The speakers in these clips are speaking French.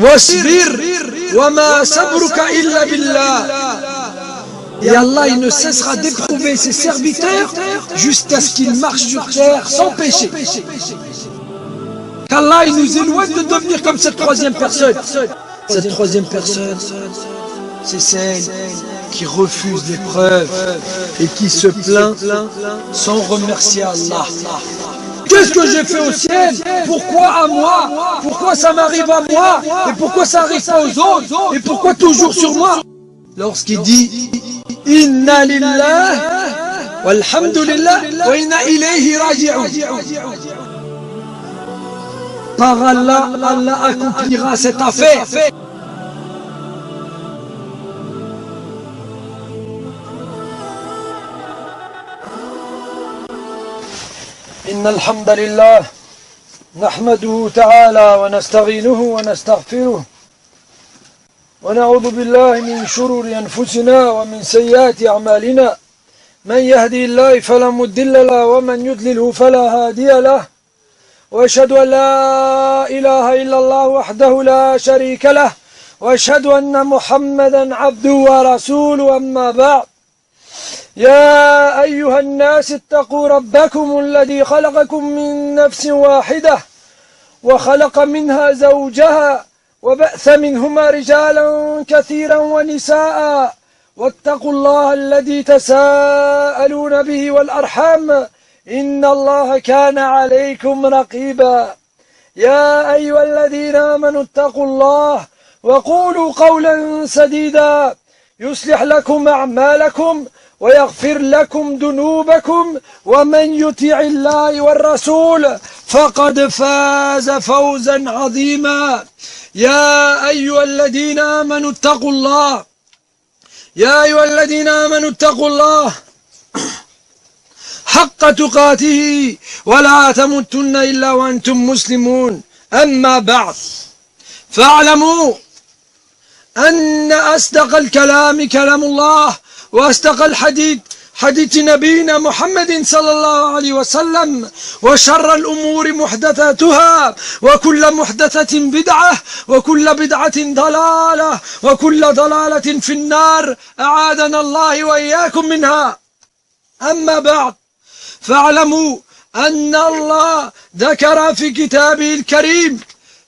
Wasbir wa ma sabruka illa billah. Et Allah, il ne cessera d'éprouver ses serviteurs jusqu'à ce qu'ils marchent sur terre sans péché. Qu'Allah, il nous éloigne de devenir comme cette troisième personne. Cette troisième personne, c'est celle qui refuse l'épreuve et qui se plaint sans remercier Allah. Qu'est-ce que j'ai fait au ciel? Pourquoi à moi? Pourquoi ça m'arrive à moi? Et pourquoi ça n'arrive pas aux autres? Et pourquoi toujours sur moi? Lorsqu'il dit Inna lillah walhamdulillah wa inna ilayhi raji'un. Par Allah, Allah accomplira cette affaire. إن الحمد لله نحمده تعالى ونستعينه ونستغفره ونعوذ بالله من شرور أنفسنا ومن سيئات أعمالنا من يهدي الله فلا مضل له ومن يضلله فلا هادي له وأشهد أن لا إله إلا الله وحده لا شريك له وأشهد أن محمدا عبده ورسوله أما بعد يا أيها الناس اتقوا ربكم الذي خلقكم من نفس واحدة وخلق منها زوجها وبأث منهما رجالا كثيرا ونساء واتقوا الله الذي تساءلون به والأرحام إن الله كان عليكم رقيبا يا أيها الذين آمنوا اتقوا الله وقولوا قولا سديدا يصلح لكم أعمالكم ويغفر لكم ذنوبكم ومن يطع الله والرسول فقد فاز فوزا عظيما يا أيها الذين آمنوا اتقوا الله يا أيها الذين آمنوا اتقوا الله حق تقاته ولا تموتن إلا وأنتم مسلمون أما بعد فاعلموا أن أصدق الكلام كلام الله وأصدق الحديث حديث نبينا محمد صلى الله عليه وسلم وشر الأمور محدثاتها وكل محدثة بدعة وكل بدعة ضلالة وكل ضلالة في النار أعاذنا الله وإياكم منها أما بعد فاعلموا أن الله ذكر في كتابه الكريم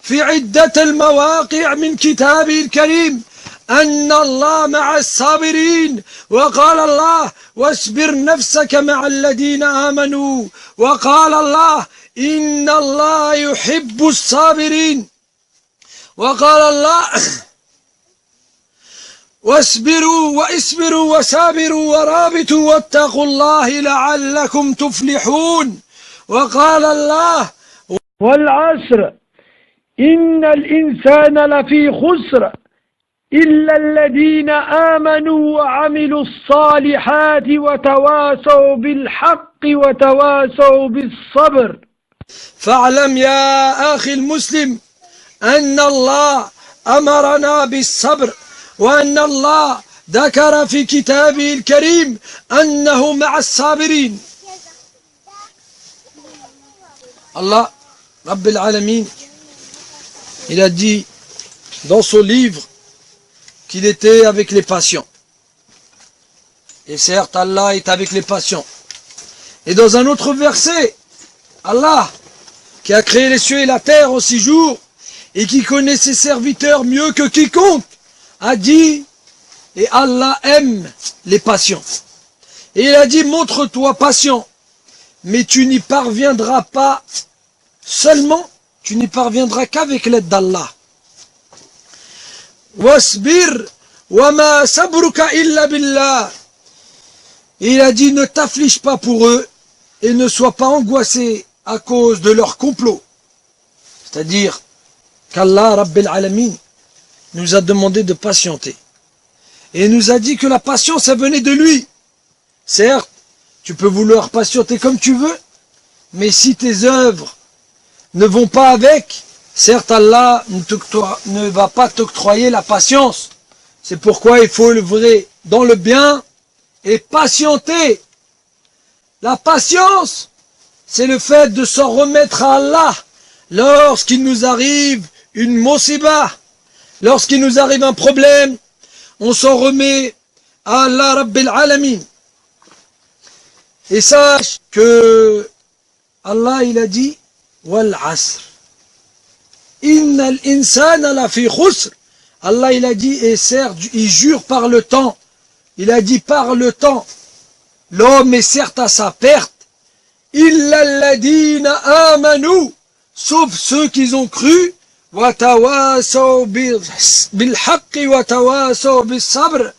في عدة المواقع من كتابه الكريم أن الله مع الصابرين وقال الله واصبر نفسك مع الذين آمنوا وقال الله إن الله يحب الصابرين وقال الله واصبروا وصابروا ورابطوا واتقوا الله لعلكم تفلحون وقال الله والعصر إن الإنسان لفي خسر إلا الذين آمنوا وعملوا الصالحات وتواصوا بالحق وتواصوا بالصبر. فاعلم يا أخي المسلم أن الله أمرنا بالصبر وأن الله ذكر في كتابه الكريم أنه مع الصابرين. Allah, Rabbil Alamin, il a dit dans son livre qu'il était avec les patients. Et certes, Allah est avec les patients. Et dans un autre verset, Allah, qui a créé les cieux et la terre en 6 jours, et qui connaît ses serviteurs mieux que quiconque, a dit, et Allah aime les patients. Et il a dit, montre-toi patient, mais tu n'y parviendras pas seulement, tu n'y parviendras qu'avec l'aide d'Allah. Wasbir wa ma sabruka illa billah. Il a dit ne t'afflige pas pour eux et ne sois pas angoissé à cause de leur complot. C'est-à-dire qu'Allah Rabbil Alamin nous a demandé de patienter. Et nous a dit que la patience elle venait de lui. Certes, tu peux vouloir patienter comme tu veux, mais si tes œuvres ne vont pas avec, certes, Allah ne va pas t'octroyer la patience. C'est pourquoi il faut œuvrer dans le bien et patienter. La patience, c'est le fait de s'en remettre à Allah lorsqu'il nous arrive une musiba, lorsqu'il nous arrive un problème, on s'en remet à Allah Rabbil Alamin. Et sache que Allah il a dit Wal Asr. Innal insana la fi khusr. Allah il a dit, et certes, il jure par le temps. Il a dit par le temps. L'homme est certes à sa perte. Illa alladina amanu. Sauf ceux qui ont cru. Wa tawasaw bil haqqi wa tawasaw bis sabr.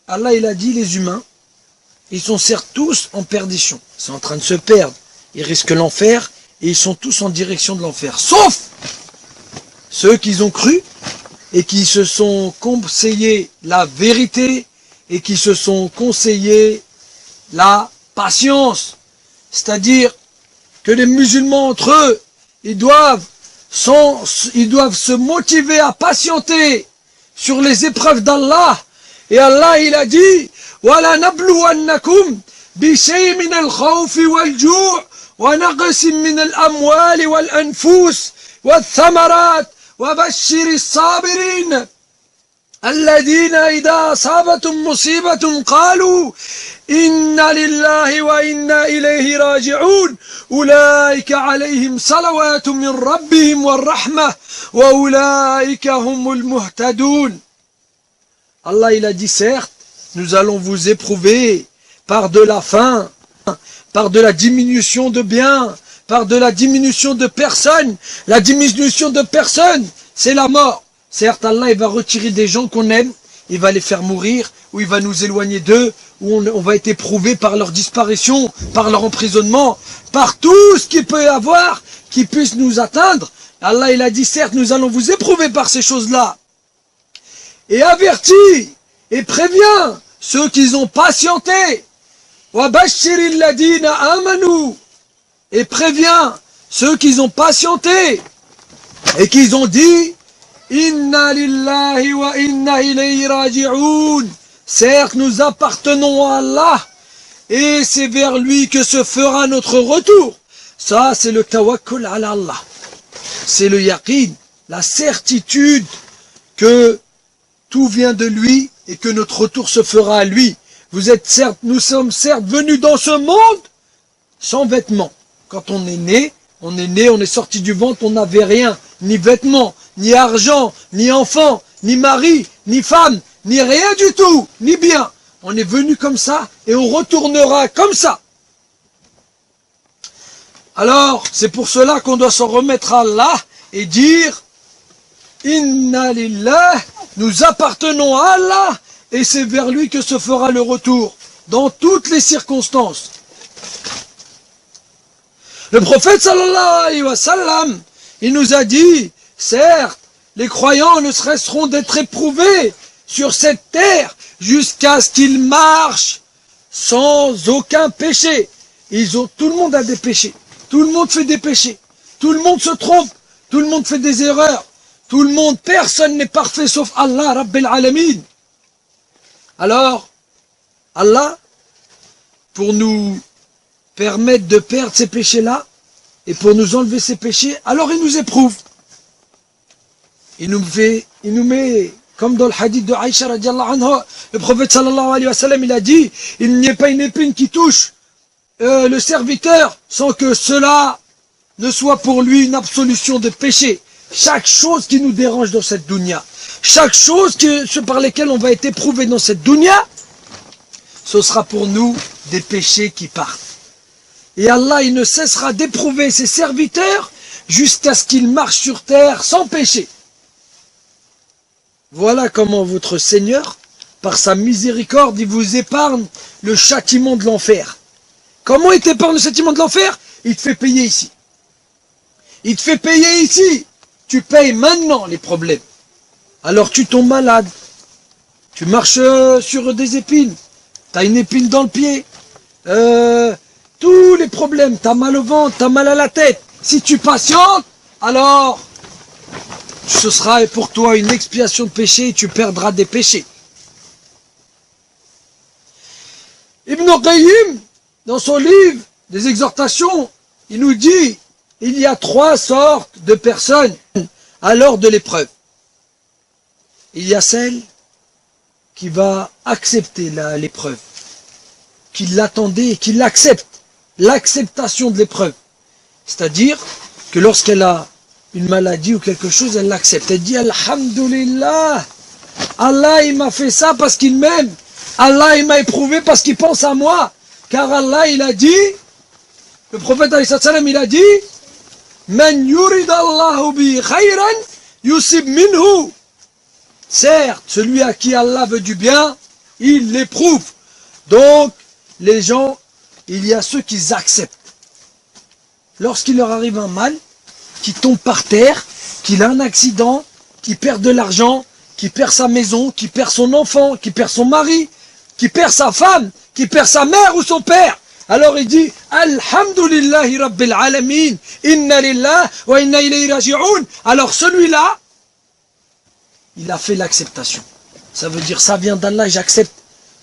Allah il a dit, les humains, ils sont certes tous en perdition. Ils sont en train de se perdre. Ils risquent l'enfer et ils sont tous en direction de l'enfer. Sauf ceux qui ont cru et qui se sont conseillés la vérité et qui se sont conseillés la patience. C'est-à-dire que les musulmans entre eux, ils doivent se motiver à patienter sur les épreuves d'Allah. Et Allah il a dit وَلَنَبْلُوَنَّكُمْ بِشَيْءٍ مِنَ الْخَوْفِ وَالْجُوعِ وَنَقْصٍ مِنَ الْأَمْوَالِ وَالْأَنْفُسِ وَالثَّمَرَاتِ وَبَشِّرِ الصَّابِرِينَ الَّذِينَ إِذَا أَصَابَتْهُمْ مُصِيبَةٌ قَالُوا إِنَّا لِلَّهِ وَإِنَّا إِلَيْهِ راجعون أولئك عليهم صلوات من ربهم والرحمة وأولئك هم المهتدون. Allah il a dit certes, nous allons vous éprouver par de la faim, par de la diminution de biens, par de la diminution de personnes. La diminution de personnes, c'est la mort. Certes, Allah il va retirer des gens qu'on aime, il va les faire mourir, ou il va nous éloigner d'eux, ou on va être éprouvé par leur disparition, par leur emprisonnement, par tout ce qu'il peut y avoir qui puisse nous atteindre. Allah il a dit certes, nous allons vous éprouver par ces choses-là. Et avertit et prévient ceux qui ont patienté. وَبَشِّرِ الَّذِينَ آمَنُوا. Et prévient ceux qui ont patienté et qui ont dit Inna lillahi wa inna ilayhi raji'un. Certes, nous appartenons à Allah et c'est vers lui que se fera notre retour. Ça, c'est le tawakkul ala Allah. C'est le yaqin, la certitude que tout vient de lui et que notre retour se fera à lui. Nous sommes certes venus dans ce monde sans vêtements. Quand on est né, on est sorti du ventre, on n'avait rien, ni vêtements, ni argent, ni enfants, ni mari, ni femme, ni rien du tout, ni bien. On est venu comme ça et on retournera comme ça. Alors, c'est pour cela qu'on doit s'en remettre à Allah et dire Inna lillah, nous appartenons à Allah et c'est vers lui que se fera le retour, dans toutes les circonstances. Le prophète sallallahu alayhi wa sallam, il nous a dit, certes, les croyants ne cesseront d'être éprouvés sur cette terre jusqu'à ce qu'ils marchent sans aucun péché. Tout le monde a des péchés, tout le monde fait des péchés, tout le monde se trompe, tout le monde fait des erreurs, tout le monde, personne n'est parfait sauf Allah Rabbil Alamin. Alors, Allah, pour nous permettre de perdre ces péchés-là, et pour nous enlever ces péchés, alors il nous éprouve. Il nous met, comme dans le hadith de Aïcha radiallahu anha, le prophète sallallahu alayhi wa sallam, il a dit, il n'y a pas une épine qui touche le serviteur sans que cela ne soit pour lui une absolution de péché. Chaque chose qui nous dérange dans cette dunya, chaque chose par lesquelles on va être éprouvé dans cette dunya, ce sera pour nous des péchés qui partent. Et Allah, il ne cessera d'éprouver ses serviteurs jusqu'à ce qu'ils marchent sur terre sans péché. Voilà comment votre Seigneur, par sa miséricorde, il vous épargne le châtiment de l'enfer. Comment il t'épargne le châtiment de l'enfer? Il te fait payer ici. Il te fait payer ici. Tu payes maintenant les problèmes. Alors tu tombes malade. Tu marches sur des épines. Tu as une épine dans le pied. Tous les problèmes. Tu as mal au ventre, tu as mal à la tête. Si tu patientes, alors ce sera pour toi une expiation de péché et tu perdras des péchés. Ibn Qayyim, dans son livre des exhortations, il nous dit il y a 3 sortes de personnes à l'heure de l'épreuve. il y a celle qui va accepter l'épreuve, qui l'attendait et qui l'accepte, l'acceptation de l'épreuve. C'est-à-dire que lorsqu'elle a une maladie ou quelque chose, elle l'accepte. Elle dit Alhamdulillah, Allah il m'a fait ça parce qu'il m'aime. Allah il m'a éprouvé parce qu'il pense à moi. Car Allah il a dit, le prophète il a dit, Man yurid Allahu bi khayran yusib minhu. Certes, celui à qui Allah veut du bien, il l'éprouve. Donc, les gens, il y a ceux qui acceptent. Lorsqu'il leur arrive un mal, qui tombe par terre, qu'il a un accident, qui perd de l'argent, qui perd sa maison, qui perd son enfant, qui perd son mari, qui perd sa femme, qui perd sa mère ou son père. Alors il dit Alhamdulillahi Rabbil Alamin, Inna Lillah wa Inna Ilayhi Raji'un. Alors celui-là, il a fait l'acceptation. Ça veut dire ça vient d'Allah et j'accepte.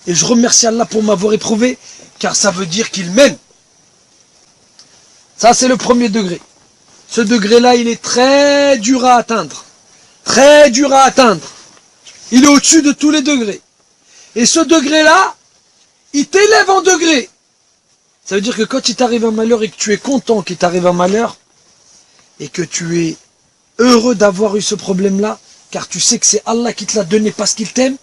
Et je remercie Allah pour m'avoir éprouvé, car ça veut dire qu'il m'aime. Ça c'est le premier degré. Ce degré-là, il est très dur à atteindre. Très dur à atteindre. Il est au-dessus de tous les degrés. Et ce degré-là, il t'élève en degré. Ça veut dire que quand il t'arrive un malheur et que tu es content qu'il t'arrive un malheur, et que tu es heureux d'avoir eu ce problème-là, car tu sais que c'est Allah qui te l'a donné parce qu'il t'aime,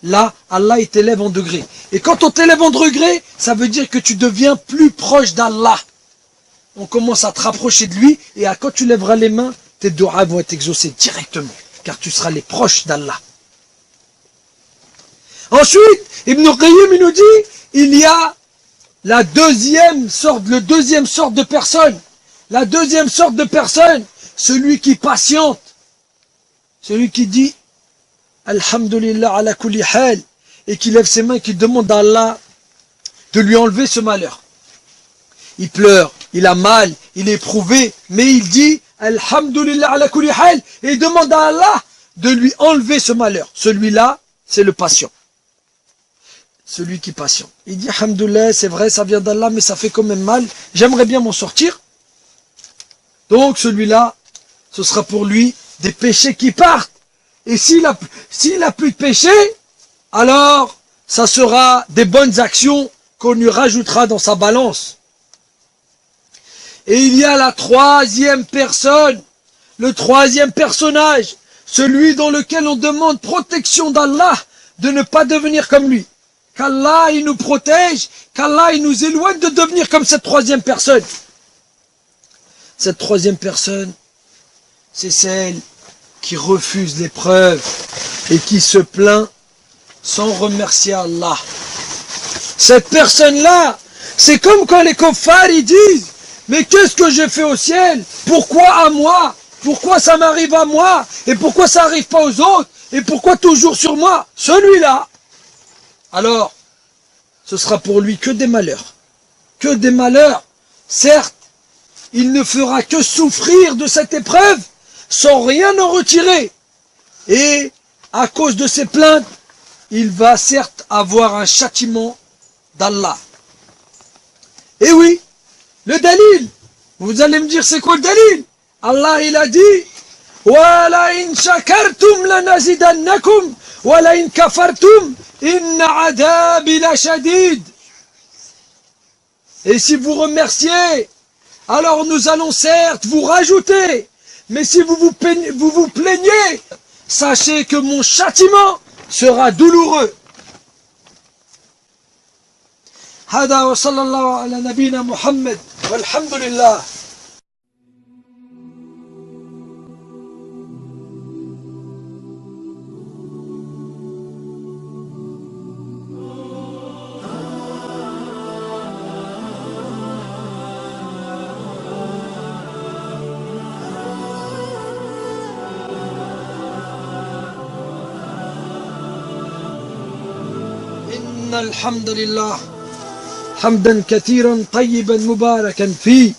là, Allah il t'élève en degré. Et quand on t'élève en degré, ça veut dire que tu deviens plus proche d'Allah. On commence à te rapprocher de lui, et quand tu lèveras les mains, tes doigts vont être exaucés directement, car tu seras les proches d'Allah. Ensuite, Ibn Qayyim il nous dit, il y a le deuxième sorte de personne. La deuxième sorte de personne, celui qui patiente, celui qui dit Alhamdulillah ala kulli hal, et qui lève ses mains et qui demande à Allah de lui enlever ce malheur. Il pleure, il a mal, il est éprouvé, mais il dit Alhamdulillah ala kulli hal, et il demande à Allah de lui enlever ce malheur. Celui-là, c'est le patient. Celui qui patiente. Il dit Alhamdulillah, c'est vrai, ça vient d'Allah, mais ça fait quand même mal. J'aimerais bien m'en sortir. Donc celui-là, ce sera pour lui des péchés qui partent. Et s'il a plus de péchés, alors ça sera des bonnes actions qu'on lui rajoutera dans sa balance. Et il y a la troisième personne, le troisième personnage, celui dans lequel on demande protection d'Allah, de ne pas devenir comme lui. Qu'Allah il nous protège, qu'Allah il nous éloigne de devenir comme cette troisième personne. Cette troisième personne, c'est celle qui refuse l'épreuve et qui se plaint sans remercier Allah. Cette personne-là, c'est comme quand les kuffars ils disent mais qu'est-ce que j'ai fait au ciel? Pourquoi à moi? Pourquoi ça m'arrive à moi? Et pourquoi ça n'arrive pas aux autres? Et pourquoi toujours sur moi? Celui-là, alors, ce sera pour lui que des malheurs. Que des malheurs. Certes, il ne fera que souffrir de cette épreuve sans rien en retirer. Et à cause de ses plaintes, il va certes avoir un châtiment d'Allah. Et oui, le dalil, vous allez me dire c'est quoi le dalil? Allah il a dit وَلَا إِن شَكَرْتُمْ لَنَزِدَنَّكُمْ وَلَا إِن كَفَرْتُمْ إِنَّ عَذَابِي لَشَدِيدٌ. Et si vous remerciez, alors nous allons certes vous rajouter. Mais si vous vous plaignez, sachez que mon châtiment sera douloureux. هذا وصلى الله على نبينا محمد والحمد لله. إن الحمد لله حمدا كثيرا طيبا مباركا فيه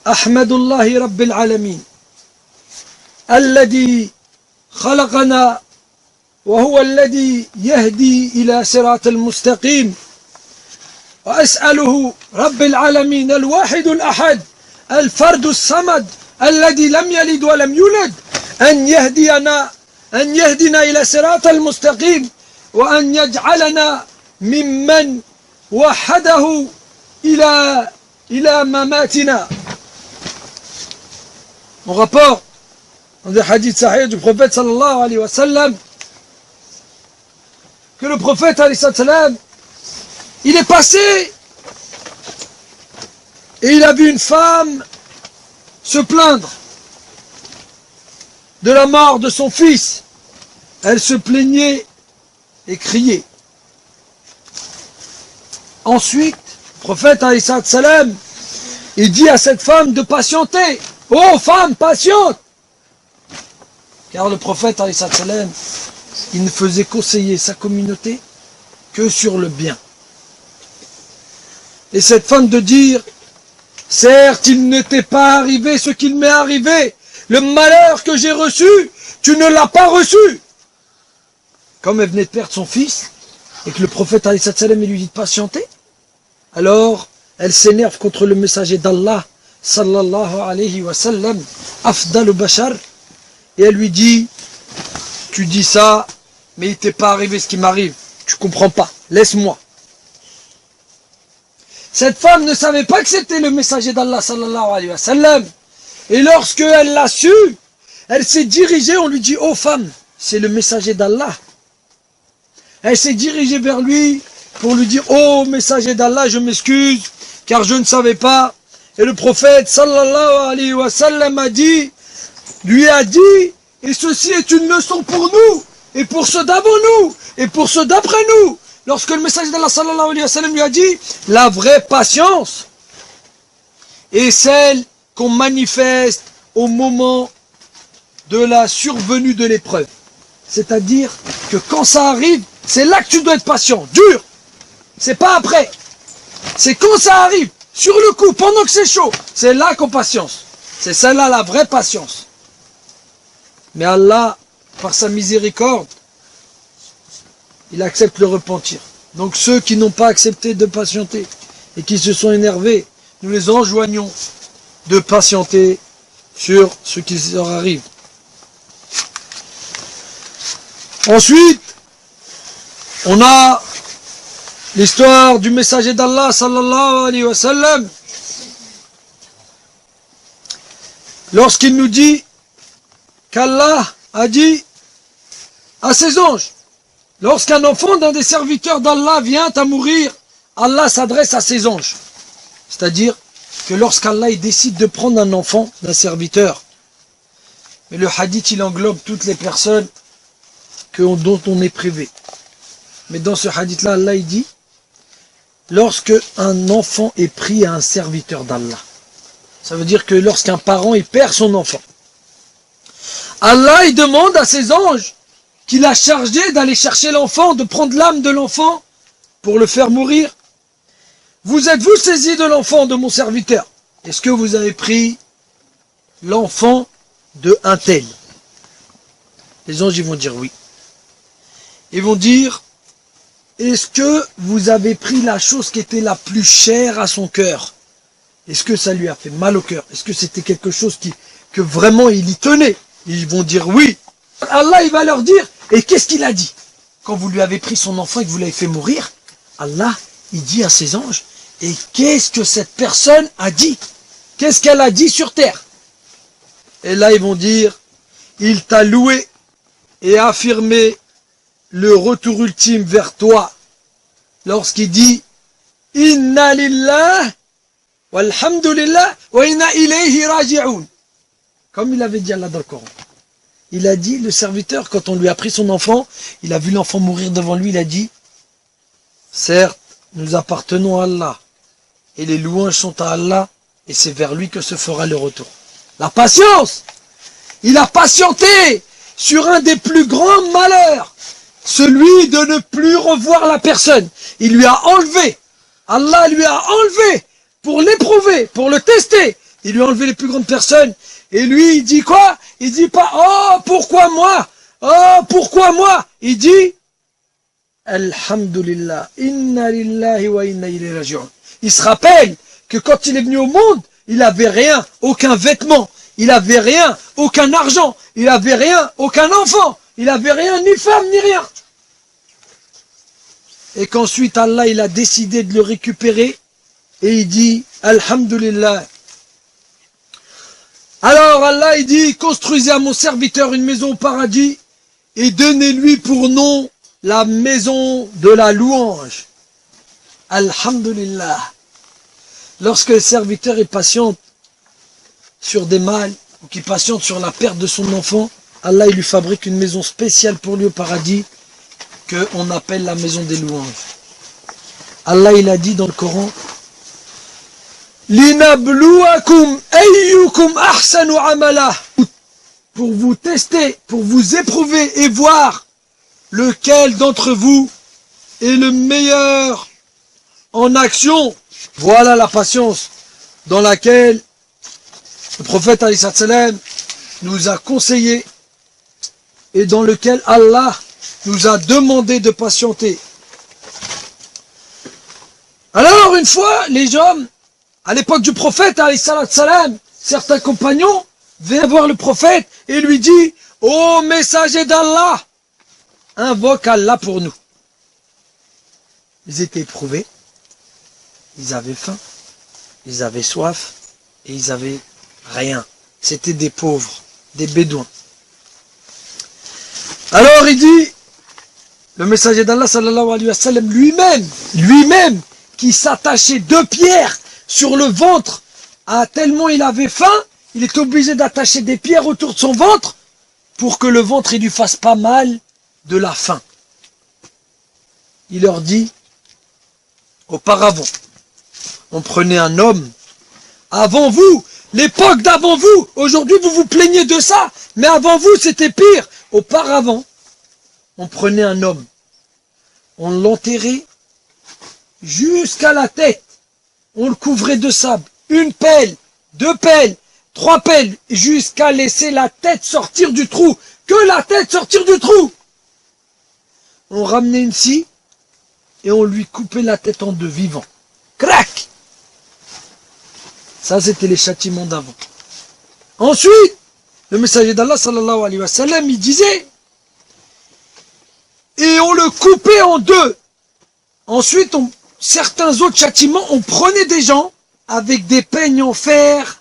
أحمد الله رب العالمين الذي خلقنا وهو الذي يهدي إلى صراط المستقيم وأسأله رب العالمين الواحد الأحد الفرد الصمد الذي لم يلد ولم يولد أن يهدينا أن يهدنا إلى صراط المستقيم وأن يجعلنا ممن وحده إلى مماتنا. On rapporte dans des hadiths sahih du prophète sallallahu alayhi wa sallam que le prophète alayhi wa sallam, il est passé et il a vu une femme se plaindre de la mort de son fils. Elle se plaignait et criait. Ensuite, le prophète alayhi salam, il dit à cette femme de patienter. Oh femme, patiente! Car le prophète alayhi salam, il ne faisait conseiller sa communauté que sur le bien. Et cette femme de dire, certes, il ne t'est pas arrivé ce qu'il m'est arrivé. Le malheur que j'ai reçu, tu ne l'as pas reçu. Comme elle venait de perdre son fils, et que le prophète alayhi salam lui dit de patienter, alors elle s'énerve contre le messager d'Allah, sallallahu alayhi wa sallam, afdal bashar, et elle lui dit, tu dis ça, mais il t'est pas arrivé ce qui m'arrive, tu comprends pas, laisse-moi. Cette femme ne savait pas que c'était le messager d'Allah, sallallahu alayhi wa sallam, et lorsque elle l'a su, elle s'est dirigée, on lui dit, oh femme, c'est le messager d'Allah. Elle s'est dirigée vers lui pour lui dire, oh messager d'Allah, je m'excuse, car je ne savais pas. Et le prophète sallallahu alayhi wa sallam lui a dit, et ceci est une leçon pour nous, et pour ceux d'avant nous, et pour ceux d'après nous. Lorsque le messager d'Allah sallallahu alayhi wa sallam lui a dit, la vraie patience est celle qu'on manifeste au moment de la survenue de l'épreuve. C'est-à-dire que quand ça arrive, c'est là que tu dois être patient, dur. C'est pas après. C'est quand ça arrive, sur le coup, pendant que c'est chaud. C'est là qu'on patience. C'est celle-là la vraie patience. Mais Allah, par sa miséricorde, il accepte le repentir. Donc ceux qui n'ont pas accepté de patienter et qui se sont énervés, nous les enjoignons de patienter sur ce qui leur arrive. Ensuite, on a l'histoire du messager d'Allah sallallahu alayhi wa sallam, lorsqu'il nous dit qu'Allah a dit à ses anges, lorsqu'un enfant d'un des serviteurs d'Allah vient à mourir, Allah s'adresse à ses anges. C'est-à-dire que lorsqu'Allah décide de prendre un enfant d'un serviteur, mais le hadith il englobe toutes les personnes dont on est privé. Mais dans ce hadith-là, Allah il dit, lorsque un enfant est pris à un serviteur d'Allah, ça veut dire que lorsqu'un parent il perd son enfant, Allah il demande à ses anges qu'il a chargé d'aller chercher l'enfant, de prendre l'âme de l'enfant pour le faire mourir. Vous êtes-vous saisi de l'enfant de mon serviteur? Est-ce que vous avez pris l'enfant de un tel? Les anges ils vont dire oui. Ils vont dire, est-ce que vous avez pris la chose qui était la plus chère à son cœur? Est-ce que ça lui a fait mal au cœur? Est-ce que c'était quelque chose que vraiment il y tenait? Ils vont dire oui. Allah il va leur dire, et qu'est-ce qu'il a dit? Quand vous lui avez pris son enfant et que vous l'avez fait mourir, Allah il dit à ses anges, et qu'est-ce que cette personne a dit? Qu'est-ce qu'elle a dit sur terre? Et là ils vont dire, il t'a loué et affirmé le retour ultime vers toi, lorsqu'il dit Inna lillah walhamdulillah wa inna ilayhi raji'un. Comme il avait dit Allah dans le Coran. Il a dit, le serviteur, quand on lui a pris son enfant, il a vu l'enfant mourir devant lui, il a dit, certes, nous appartenons à Allah, et les louanges sont à Allah, et c'est vers lui que se fera le retour. La patience! Il a patienté sur un des plus grands malheurs, celui de ne plus revoir la personne. Il lui a enlevé, Allah lui a enlevé, pour l'éprouver, pour le tester, il lui a enlevé les plus grandes personnes, et lui il dit quoi? Il dit pas, oh pourquoi moi? Oh pourquoi moi? Il dit, Alhamdulillah, inna lillahi wa inna ilayhi raji'un. Il se rappelle que quand il est venu au monde, il avait rien, aucun vêtement, il avait rien, aucun argent, il avait rien, aucun enfant. Il n'avait rien, ni femme, ni rien. Et qu'ensuite Allah il a décidé de le récupérer et il dit Alhamdulillah. Alors Allah il dit construisez à mon serviteur une maison au paradis et donnez-lui pour nom la maison de la louange. Alhamdulillah. Lorsque le serviteur est patient sur des mal ou qui patiente sur la perte de son enfant, Allah il lui fabrique une maison spéciale pour lui au paradis qu'on appelle la maison des louanges. Allah il a dit dans le Coran Linabluakum ayyukum ahsanu amala, pour vous tester, pour vous éprouver et voir lequel d'entre vous est le meilleur en action. Voilà la patience dans laquelle le prophète alayhi salam nous a conseillé et dans lequel Allah nous a demandé de patienter. Alors une fois, les hommes, à l'époque du prophète, alayhi salam, certains compagnons viennent voir le prophète et lui disent « Ô messager d'Allah, invoque Allah pour nous. » Ils étaient éprouvés, ils avaient faim, ils avaient soif et ils avaient rien. C'était des pauvres, des bédouins. Alors il dit, le messager d'Allah sallallahu alayhi wa sallam lui-même, qui s'attachait 2 pierres sur le ventre, tellement il avait faim, il est obligé d'attacher des pierres autour de son ventre pour que le ventre ne lui fasse pas mal de la faim. Il leur dit, auparavant, on prenait un homme, avant vous, l'époque d'avant vous, aujourd'hui vous vous plaignez de ça, mais avant vous c'était pire. Auparavant, on prenait un homme, on l'enterrait jusqu'à la tête, on le couvrait de sable, 1 pelle, 2 pelles, 3 pelles, jusqu'à laisser la tête sortir du trou, que la tête sortir du trou. On ramenait une scie et on lui coupait la tête en 2 vivant. Crac! Ça c'était les châtiments d'avant. Ensuite, le messager d'Allah sallallahu alayhi wa sallam, il disait, et on le coupait en 2. Ensuite, certains autres châtiments, on prenait des gens avec des peignes en fer.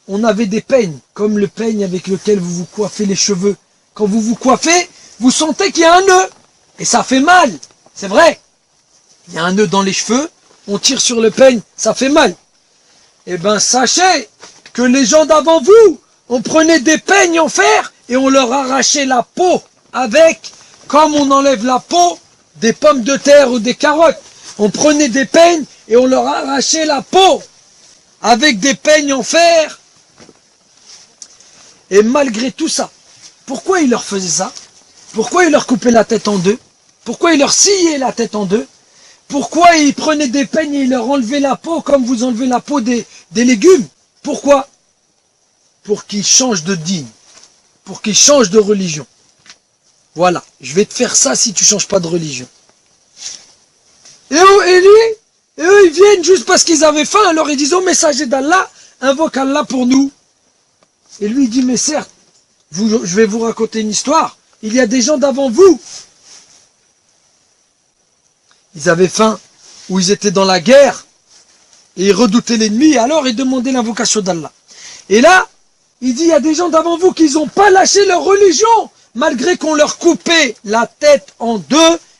On avait des peignes, comme le peigne avec lequel vous vous coiffez les cheveux. Quand vous vous coiffez, vous sentez qu'il y a un nœud. Et ça fait mal. C'est vrai. Il y a un nœud dans les cheveux, on tire sur le peigne, ça fait mal. Eh bien, sachez que les gens d'avant vous, on prenait des peignes en fer et on leur arrachait la peau avec, comme on enlève la peau des pommes de terre ou des carottes. On prenait des peignes et on leur arrachait la peau avec des peignes en fer. Et malgré tout ça, pourquoi il leur faisait ça? Pourquoi il leur coupait la tête en 2? Pourquoi il leur sciait la tête en 2? Pourquoi il prenait des peignes et il leur enlevait la peau comme vous enlevez la peau des légumes? Pourquoi? Pour qu'ils changent de digne, pour qu'ils changent de religion. Voilà, je vais te faire ça si tu ne changes pas de religion. Et eux, ils viennent juste parce qu'ils avaient faim, alors ils disent au messager d'Allah, invoque Allah pour nous. Et lui il dit, mais certes, je vais vous raconter une histoire, il y a des gens d'avant vous. Ils avaient faim, ou ils étaient dans la guerre, et ils redoutaient l'ennemi, alors ils demandaient l'invocation d'Allah. Et là, il dit, il y a des gens d'avant vous qui n'ont pas lâché leur religion, malgré qu'on leur coupait la tête en 2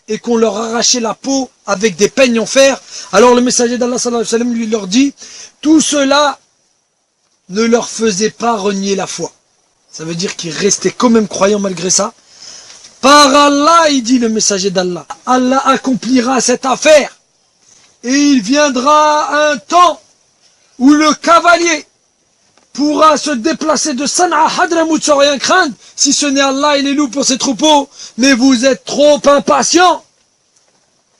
et qu'on leur arrachait la peau avec des peignes en fer. Alors le messager d'Allah sallallahu alayhi wa sallam lui leur dit, tout cela ne leur faisait pas renier la foi. Ça veut dire qu'ils restaient quand même croyants malgré ça. Par Allah, il dit le messager d'Allah, Allah accomplira cette affaire. Et il viendra un temps où le cavalier pourra se déplacer de San'a à Hadramout sans rien craindre, si ce n'est Allah et les loups pour ses troupeaux. Mais vous êtes trop impatients.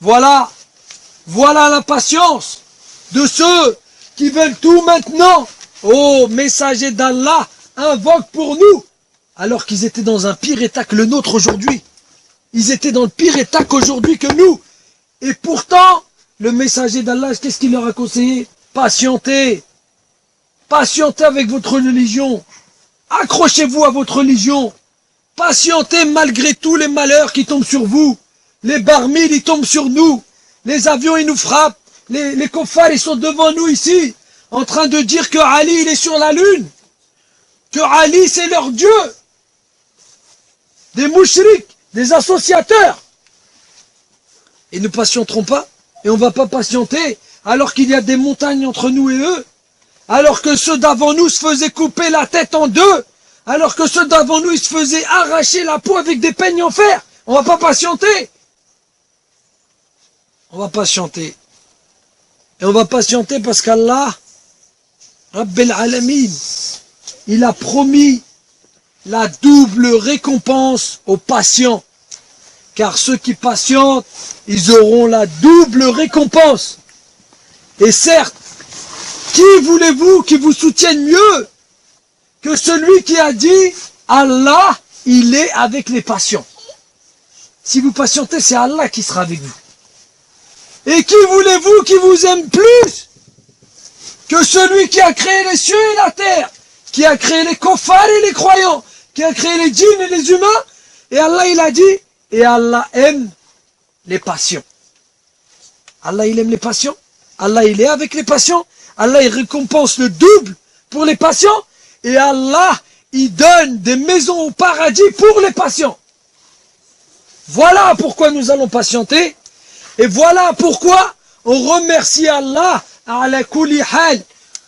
Voilà l'impatience de ceux qui veulent tout maintenant. Oh, messager d'Allah, invoque pour nous. Alors qu'ils étaient dans un pire état que le nôtre aujourd'hui. Ils étaient dans le pire état qu'aujourd'hui que nous. Et pourtant, le messager d'Allah, qu'est-ce qu'il leur a conseillé? Patientez. Patientez avec votre religion. Accrochez-vous à votre religion. patientez malgré tous les malheurs qui tombent sur vous. Les barmils, ils tombent sur nous. Les avions, ils nous frappent. Les kofars, ils sont devant nous ici, en train de dire que Ali, il est sur la lune. Que Ali, c'est leur Dieu. Des mouchriks, des associateurs. Et ne patienterons pas. Et on ne va pas patienter, alors qu'il y a des montagnes entre nous et eux. Alors que ceux d'avant nous se faisaient couper la tête en deux. Alors que ceux d'avant nous, ils se faisaient arracher la peau avec des peignes en fer. On va pas patienter. On va patienter. Et on va patienter parce qu'Allah, Rabbil Alamin, il a promis la double récompense aux patients. Car ceux qui patientent, ils auront la double récompense. Et certes, qui voulez-vous qui vous soutienne mieux que celui qui a dit Allah, il est avec les patients. Si vous patientez, c'est Allah qui sera avec vous. Et qui voulez-vous qui vous aime plus que celui qui a créé les cieux et la terre, qui a créé les kofars et les croyants, qui a créé les djinns et les humains? Et Allah, il a dit, et Allah aime les patients. Allah, il aime les patients. Allah, il est avec les patients. Allah, il récompense le double pour les patients. Et Allah, il donne des maisons au paradis pour les patients. Voilà pourquoi nous allons patienter. Et voilà pourquoi on remercie Allah ala kulli hal.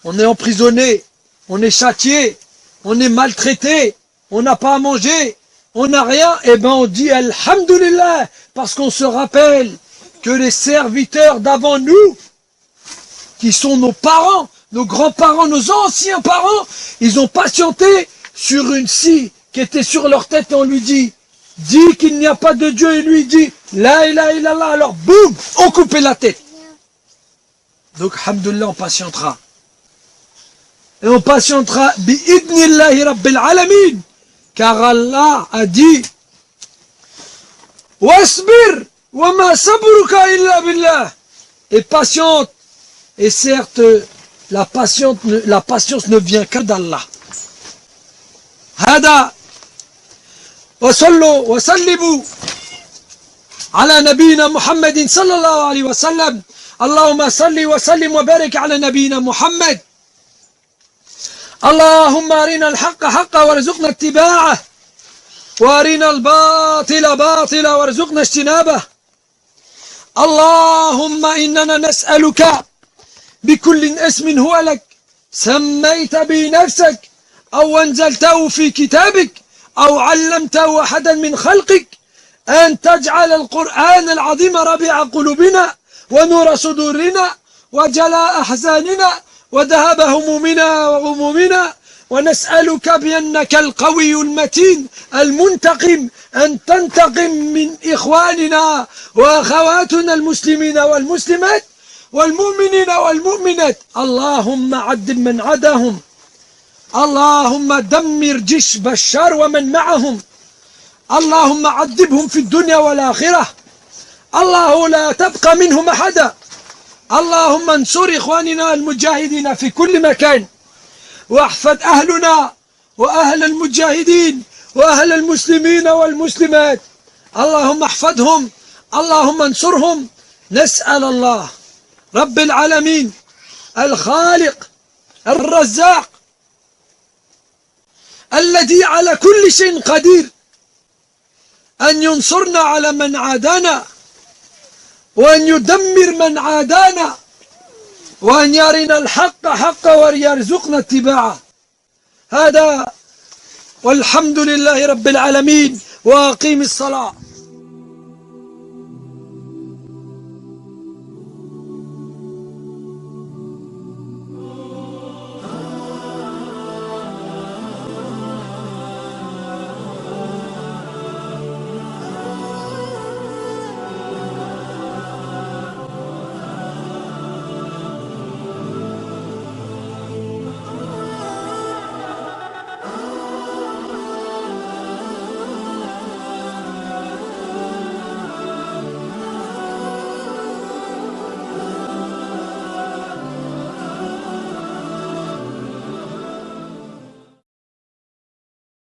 On est emprisonné, on est châtié, on est maltraité, on n'a pas à manger, on n'a rien. Et ben on dit Alhamdulillah, parce qu'on se rappelle que les serviteurs d'avant nous, qui sont nos parents, nos grands-parents, nos anciens parents, ils ont patienté sur une scie qui était sur leur tête et on lui dit qu'il n'y a pas de Dieu et lui dit la ilaha illallah, alors boum, on coupait la tête. Donc alhamdoulilah, on patientera. Et on patientera bi'idnillahi rabbil alamin, car Allah a dit wasbir wa ma sabruka illa billah, et patiente. Et certes, la patience ne vient que d'Allah. Hada wa sallu wa sallimu ala nabina Muhammadin sallallahu alayhi wa sallam. Allahumma salli wa sallim wa barik ala nabina Muhammad. Allahumma arina al-haqqa haqqa warzuqna ittiba'ah wa arina al-batila batila warzuqna ijtinabah. Allahumma innana nas'aluka بكل اسم هو لك سميت به نفسك أو أنزلته في كتابك أو علمته أحدا من خلقك أن تجعل القرآن العظيم ربيع قلوبنا ونور صدورنا وجلاء أحزاننا وذهاب همومنا وغمومنا، ونسألك بأنك القوي المتين المنتقم أن تنتقم من إخواننا وأخواتنا المسلمين والمسلمات والمؤمنين والمؤمنات. اللهم عذب من عداهم، اللهم دمر جيش بشار ومن معهم، اللهم عذبهم في الدنيا والآخرة، الله لا تبقى منهم أحدا. اللهم انصر إخواننا المجاهدين في كل مكان، واحفظ أهلنا وأهل المجاهدين وأهل المسلمين والمسلمات، اللهم احفظهم، اللهم انصرهم. نسأل الله رب العالمين الخالق الرزاق الذي على كل شيء قدير أن ينصرنا على من عادانا، وأن يدمر من عادانا، وأن يرنا الحق حقا ويرزقنا اتباعه. هذا والحمد لله رب العالمين، وأقيم الصلاة.